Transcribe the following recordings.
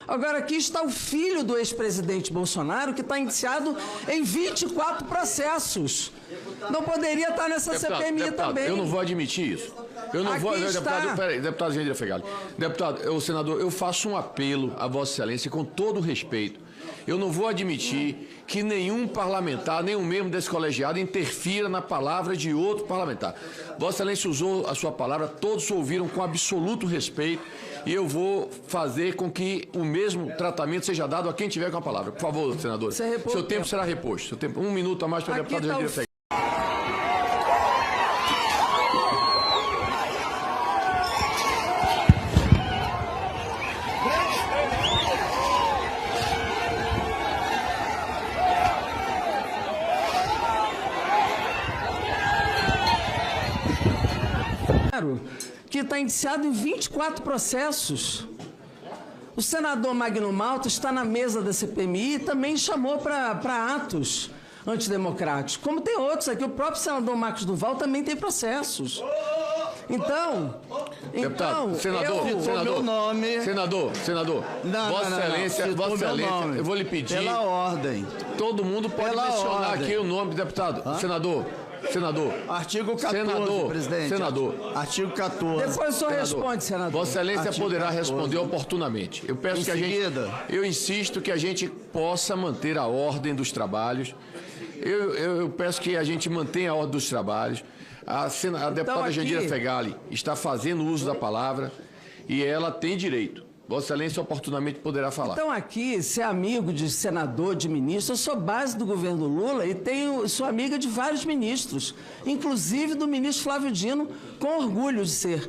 Agora, aqui está o filho do ex-presidente Bolsonaro, que está indiciado em 24 processos. Não poderia estar nessa CPMI também. Eu não vou admitir isso. Eu não vou... Deputado Gendir Fegali. Deputado, senador, eu faço um apelo a Vossa Excelência com todo o respeito. Eu não vou admitir que nenhum parlamentar, nenhum membro desse colegiado interfira na palavra de outro parlamentar. Vossa Excelência usou a sua palavra, todos ouviram com absoluto respeito e eu vou fazer com que o mesmo tratamento seja dado a quem tiver com a palavra. Por favor, senador, seu tempo será reposto. Seu tempo, 1 minuto a mais para o deputado Gendir Fegali. Que está indiciado em 24 processos. O senador Magno Malta está na mesa da CPMI e também chamou para atos antidemocráticos. Como tem outros aqui, o próprio senador Marcos Duval também tem processos. Então, senador, Vossa Excelência, eu vou lhe pedir... Pela ordem. Todo mundo pode mencionar aqui o nome do deputado. Senador. Artigo 14, presidente. Senador. Artigo 14. Depois o senhor responde, senador. Vossa Excelência Artigo poderá 14. responder oportunamente. Eu peço que a gente... Eu insisto que a gente possa manter a ordem dos trabalhos. Eu peço que a gente mantenha a ordem dos trabalhos. A deputada Jandira Fegali está fazendo uso da palavra e ela tem direito. Vossa Excelência oportunamente poderá falar. Então aqui, ser amigo de senador, de ministro, eu sou base do governo Lula e sou amiga de vários ministros, inclusive do ministro Flávio Dino, com orgulho de ser.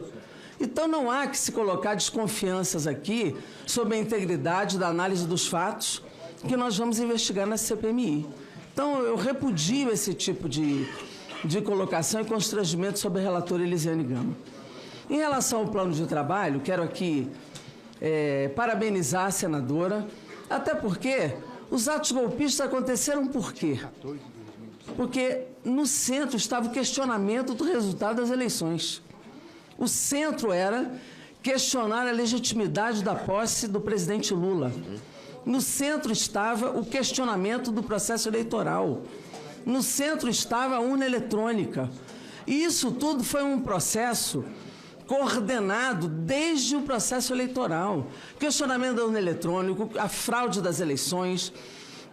Então não há que se colocar desconfianças aqui sobre a integridade da análise dos fatos que nós vamos investigar na CPMI. Então eu repudio esse tipo de colocação e constrangimento sobre a relatora Elisiane Gama. Em relação ao plano de trabalho, quero aqui parabenizar a senadora, até porque os atos golpistas aconteceram por quê? Porque no centro estava o questionamento do resultado das eleições. O centro era questionar a legitimidade da posse do presidente Lula. No centro estava o questionamento do processo eleitoral. No centro estava a urna eletrônica. E isso tudo foi um processo coordenado desde o processo eleitoral. Questionamento da urna eletrônica, a fraude das eleições,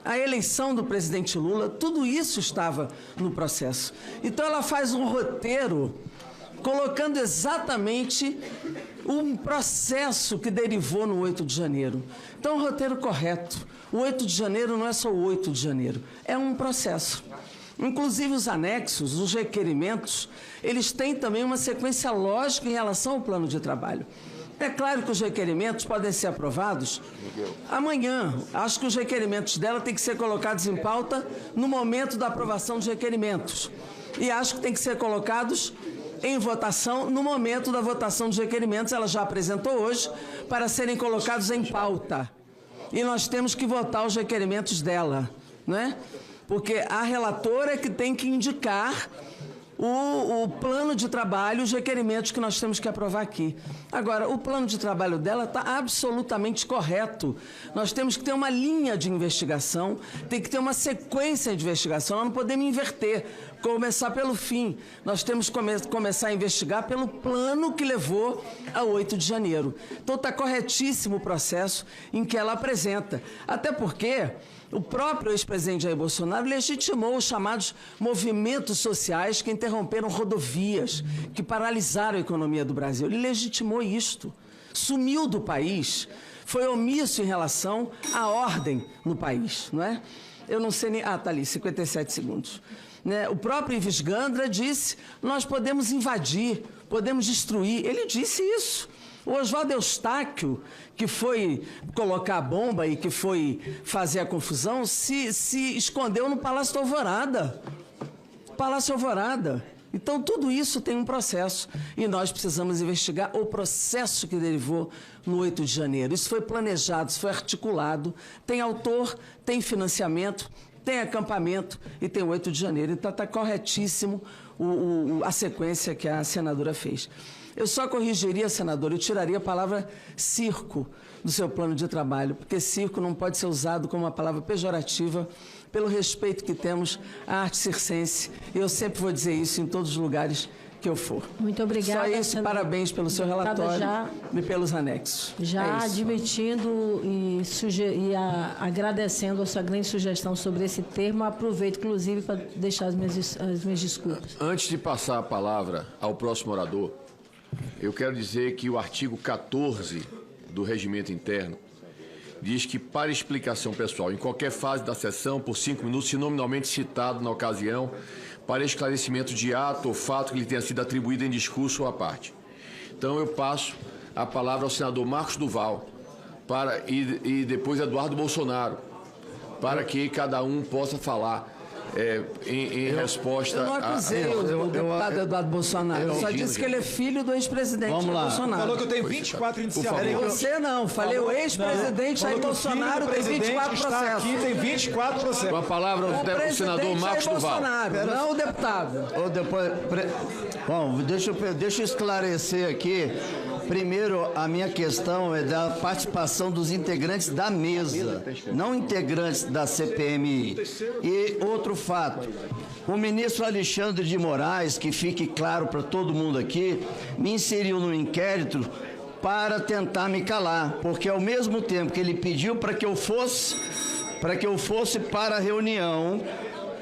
a eleição do presidente Lula, tudo isso estava no processo. Então ela faz um roteiro colocando exatamente um processo que derivou no 8 de janeiro. Então, um roteiro correto. O 8 de janeiro não é só o 8 de janeiro, é um processo. Inclusive, os anexos, os requerimentos, eles têm também uma sequência lógica em relação ao plano de trabalho. É claro que os requerimentos podem ser aprovados amanhã. Acho que os requerimentos dela têm que ser colocados em pauta no momento da aprovação dos requerimentos. E acho que têm que ser colocados em votação no momento da votação dos requerimentos. Ela já apresentou hoje para serem colocados em pauta. E nós temos que votar os requerimentos dela, né? Porque a relatora é que tem que indicar o plano de trabalho, os requerimentos que nós temos que aprovar aqui. Agora, o plano de trabalho dela está absolutamente correto. Nós temos que ter uma linha de investigação, tem que ter uma sequência de investigação, nós não podemos inverter, começar pelo fim. Nós temos que começar a investigar pelo plano que levou a 8 de janeiro. Então, está corretíssimo o processo em que ela apresenta. Até porque o próprio ex-presidente Jair Bolsonaro legitimou os chamados movimentos sociais que interromperam rodovias, que paralisaram a economia do Brasil. Ele legitimou isto, sumiu do país, foi omisso em relação à ordem no país, não é? Eu não sei nem... Ah, está ali, 57 segundos. Né? O próprio Ives Gandra disse, nós podemos invadir, podemos destruir. Ele disse isso. O Oswaldo Eustáquio, que foi colocar a bomba e que foi fazer a confusão, se escondeu no Palácio da Alvorada. Palácio Alvorada. Então, tudo isso tem um processo. E nós precisamos investigar o processo que derivou no 8 de janeiro. Isso foi planejado, isso foi articulado. Tem autor, tem financiamento, tem acampamento e tem o 8 de janeiro. Então, está corretíssimo a sequência que a senadora fez. Eu só corrigiria, senador, eu tiraria a palavra circo, do seu plano de trabalho, porque circo não pode ser usado como uma palavra pejorativa pelo respeito que temos à arte circense. E eu sempre vou dizer isso em todos os lugares que eu for. Muito obrigada. Só isso, parabéns pelo seu relatório e pelos anexos. Já admitindo e agradecendo a sua grande sugestão sobre esse termo, aproveito, inclusive, para deixar as minhas desculpas. Antes de passar a palavra ao próximo orador, eu quero dizer que o artigo 14 do Regimento Interno diz que, para explicação pessoal, em qualquer fase da sessão, por 5 minutos, se nominalmente citado na ocasião, para esclarecimento de ato ou fato que lhe tenha sido atribuído em discurso ou à parte. Então, eu passo a palavra ao senador Marcos Duval e depois Eduardo Bolsonaro, para que cada um possa falar em resposta... Eu não acusei o deputado Eduardo Bolsonaro, eu só disse que ele é filho do ex-presidente Bolsonaro. Falou que eu tenho 24 inicialmente. Você não, falei o ex-presidente Jair Bolsonaro tem 24 processos. Aqui tem 24 processos. Com a palavra o senador Marcos Duval. Não o deputado. Bom, deixa eu esclarecer aqui. Primeiro, a minha questão é da participação dos integrantes da mesa, não integrantes da CPMI. E outro fato, o ministro Alexandre de Moraes, que fique claro para todo mundo aqui, me inseriu no inquérito para tentar me calar, porque ao mesmo tempo que ele pediu para que eu fosse para a reunião,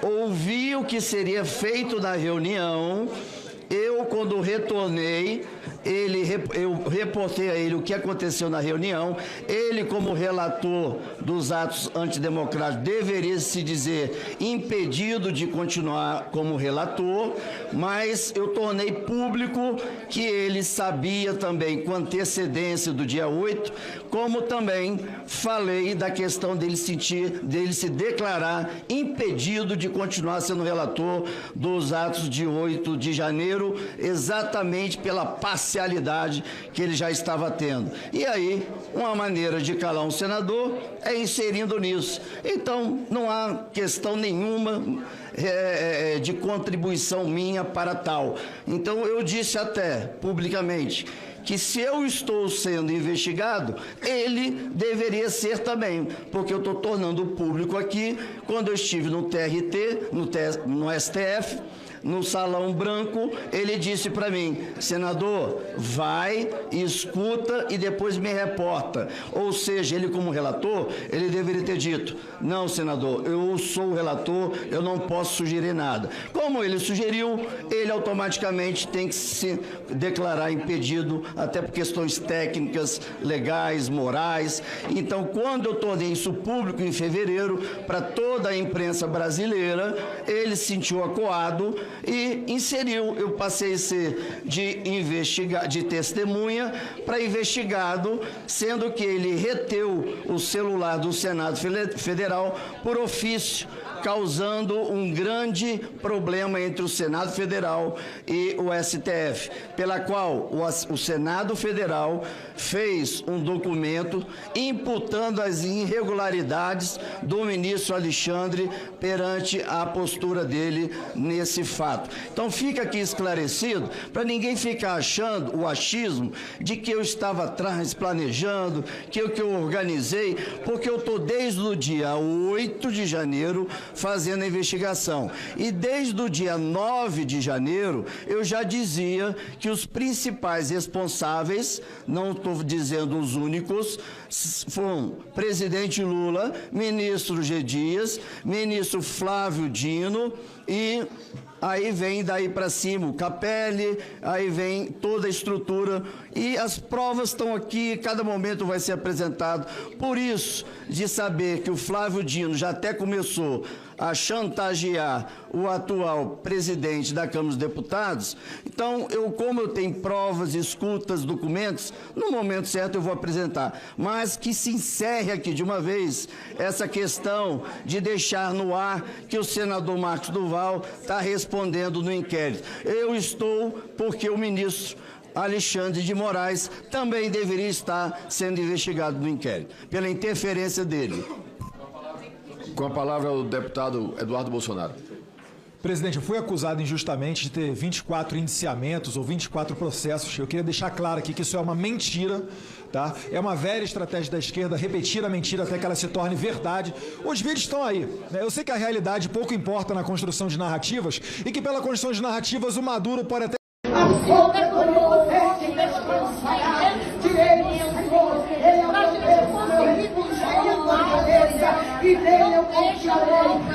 ouvi o que seria feito na reunião. Eu, quando retornei, eu reportei a ele o que aconteceu na reunião. Ele, como relator dos atos antidemocráticos, deveria se dizer impedido de continuar como relator, mas eu tornei público que ele sabia também com antecedência do dia 8, como também falei da questão dele se declarar impedido de continuar sendo relator dos atos de 8 de janeiro, exatamente pela parcialidade que ele já estava tendo. E aí, uma maneira de calar um senador é inserindo nisso. Então, não há questão nenhuma de contribuição minha para tal. Então, eu disse até publicamente que se eu estou sendo investigado, ele deveria ser também, porque eu estou tornando público aqui, quando eu estive no TRT, no STF, no Salão Branco, ele disse para mim: senador, vai, escuta e depois me reporta. Ou seja, ele como relator, ele deveria ter dito: não, senador, eu sou o relator, eu não posso sugerir nada. Como ele sugeriu, ele automaticamente tem que se declarar impedido, até por questões técnicas, legais, morais. Então, quando eu tornei isso público em fevereiro, para toda a imprensa brasileira, ele se sentiu acuado e inseriu. Eu passei a ser de testemunha para investigado, sendo que ele reteu o celular do Senado Federal por ofício, causando um grande problema entre o Senado Federal e o STF, pela qual o Senado Federal fez um documento imputando as irregularidades do ministro Alexandre perante a postura dele nesse fato. Então fica aqui esclarecido, para ninguém ficar achando o achismo de que eu estava atrás planejando, que eu organizei, porque eu estou desde o dia 8 de janeiro fazendo a investigação. E desde o dia 9 de janeiro, eu já dizia que os principais responsáveis, não estou dizendo os únicos, foram presidente Lula, ministro G. Dias, ministro Flávio Dino e... aí vem daí para cima o Capelli, aí vem toda a estrutura e as provas estão aqui, cada momento vai ser apresentado. Por isso, de saber que o Flávio Dino já até começou a chantagear o atual presidente da Câmara dos Deputados, então, como eu tenho provas, escutas, documentos, no momento certo eu vou apresentar. Mas que se encerre aqui de uma vez essa questão de deixar no ar que o senador Marcos Duval está respondendo no inquérito. Eu estou porque o ministro Alexandre de Moraes também deveria estar sendo investigado no inquérito, pela interferência dele. Com a palavra o deputado Eduardo Bolsonaro. Presidente, eu fui acusado injustamente de ter 24 indiciamentos ou 24 processos. Eu queria deixar claro aqui que isso é uma mentira, tá? É uma velha estratégia da esquerda repetir a mentira até que ela se torne verdade. Os vídeos estão aí, né? Eu sei que a realidade pouco importa na construção de narrativas e que pela construção de narrativas o Maduro pode até... E nem eu confiarei.